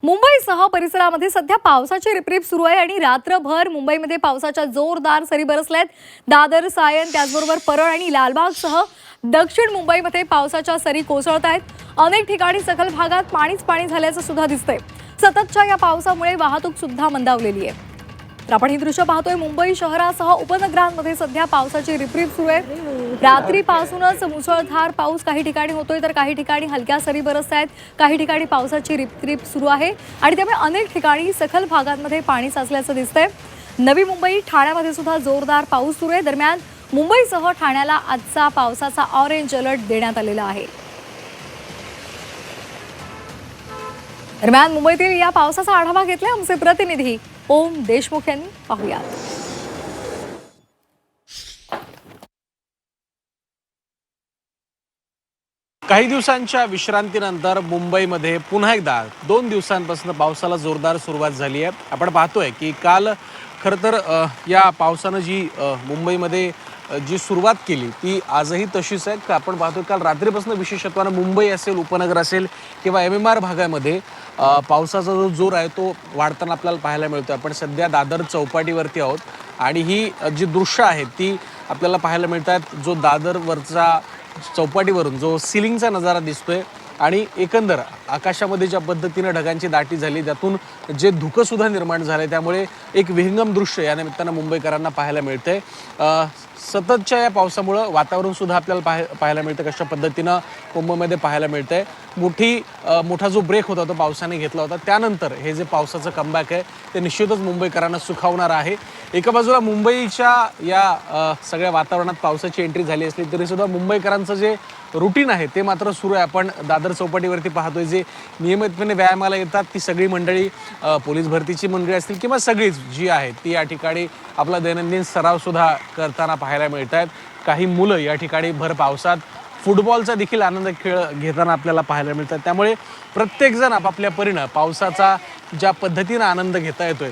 मुंबईसह परिसरामध्ये सध्या पावसाची रिपरिप सुरू आहे आणि रात्रभर मुंबईमध्ये पावसाच्या जोरदार सरी बरसल्यात। दादर, सायन, त्याचबरोबर परळ आणि लालबागसह दक्षिण मुंबईमध्ये पावसाच्या सरी कोसळत आहेत। अनेक ठिकाणी सखल भागात पाणीच पाणी झाल्याचं सुद्धा दिसतंय। सततच्या या पावसामुळे वाहतूक सुद्धा मंदावलेली आहे। तर आपण ही दृश्य पाहतोय। मुंबई शहरासह उपनगरांमध्ये सध्या पावसाची रिपरिप सुरू आहे। रात्रीपासूनच मुसळधार पाऊस काही ठिकाणी होतोय, तर काही ठिकाणी हलक्या सरी बरसत आहेत। काही ठिकाणी पावसाची रिपरिप सुरू आहे आणि त्यामुळे अनेक ठिकाणी सखल भागांमध्ये पाणी साचल्याचं दिसतंय। नवी मुंबई, ठाण्यामध्ये सुद्धा जोरदार पाऊस सुरू आहे। दरम्यान मुंबईसह ठाण्याला आजचा पावसाचा ऑरेंज अलर्ट देण्यात आलेला आहे। दरम्यान मुंबईतील या पावसाचा आढावा घेतलाय आमचे प्रतिनिधी ओम देशमुख यांनी। पाहूया। काही दिवसांच्या विश्रांतीनंतर मुंबईमध्ये पुन्हा एकदा 2 दिवसांपासून पावसाला जोरदार सुरुवात झाली आहे। आपण पाहतोय की काल खरं तर या पावसानं जी मुंबईमध्ये जी सुरुवात केली ती आजही तशीच आहे। आपण पाहतोय काल रात्रीपासून विशेषत्वानं मुंबई असेल, उपनगर असेल किंवा MMR भागामध्ये पावसाचा जो जोर आहे तो वाढताना आपल्याला पाहायला मिळतोय। आपण सध्या दादर चौपाटीवरती आहोत आणि ही जी दृश्य आहेत ती आपल्याला पाहायला मिळतात। जो दादरवरचा चौपाटीवरून जो सिलिंगचा नजारा दिसतोय आणि एकंदर आकाशामध्ये ज्या पद्धतीने ढगांची दाटी झाली, त्यातून जे धुकं सुद्धा निर्माण झाले, त्यामुळे एक विहंगम दृश्य या निमित्तानं मुंबईकरांना पाहायला मिळतंय। सततच्या या पावसामुळं वातावरण सुद्धा आपल्याला पाहायला मिळतं कशा पद्धतीनं मुंबईमध्ये पाहायला मिळतंय। मोठा जो ब्रेक होता तो पावसाने घेतला होता, त्यानंतर हे जे पावसाचं कमबॅक आहे ते निश्चितच मुंबईकरांना सुखावणार आहे। एका बाजूला मुंबईच्या या सगळ्या वातावरणात पावसाची एंट्री झाली असली तरी सुद्धा मुंबईकरांचं जे रुटीन आहे ते मात्र सुरू आहे। आपण दादर चौपाटीवरती पाहतोय जे नियमितपणे व्यायामाला येतात ती सगळी मंडळी, पोलीस भरतीची मंडळी असतील किंवा सगळीच जी आहेत ती या ठिकाणी आपला दैनंदिन सराव सुद्धा करताना पाहायला मिळत आहेत। काही मुलं या ठिकाणी भर पावसात फुटबॉलचा देखील आनंद घेताना आपल्याला पाहायला मिळतात। त्यामुळे प्रत्येकजण आपापल्या परीनं पावसाचा ज्या पद्धतीनं आनंद घेता येतोय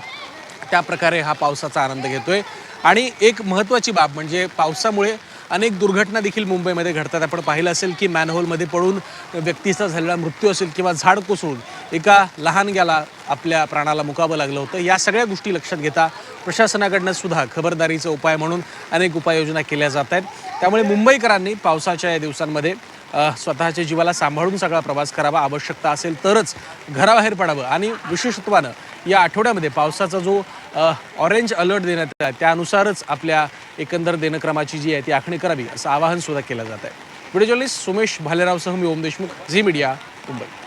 त्या प्रकारे हा पावसाचा आनंद घेतोय। आणि एक महत्त्वाची बाब म्हणजे पावसामुळे अनेक दुर्घटना देखील मुंबईमध्ये घडतात। आपण पाहिलं असेल की मॅनहोलमध्ये पडून व्यक्तीचा झालेला मृत्यू असेल किंवा झाड कोसळून एका लहानग्याला आपल्या प्राणाला मुकावं लागलं होतं। या सगळ्या गोष्टी लक्षात घेता प्रशासनाकडनं सुद्धा खबरदारीचा उपाय म्हणून अनेक उपाययोजना केल्या जात आहेत। त्यामुळे मुंबईकरांनी पावसाच्या या दिवसांमध्ये स्वतःच्या जीवाला सांभाळून सगळा प्रवास करावा, आवश्यकता असेल तरच घराबाहेर पडावं आणि विशेषत्वानं या आठवड्यामध्ये पावसाचा जो ऑरेंज अलर्ट देण्यात आला त्यानुसारच आपल्या एकंदर दिनक्रमाची जी आहे ती आखणी करावी असं आवाहन सुद्धा केलं जात आहे। व्हिडिओ जर्नलिस्ट सुमेश भालेरावसह मी ओम देशमुख, झी मीडिया, मुंबई।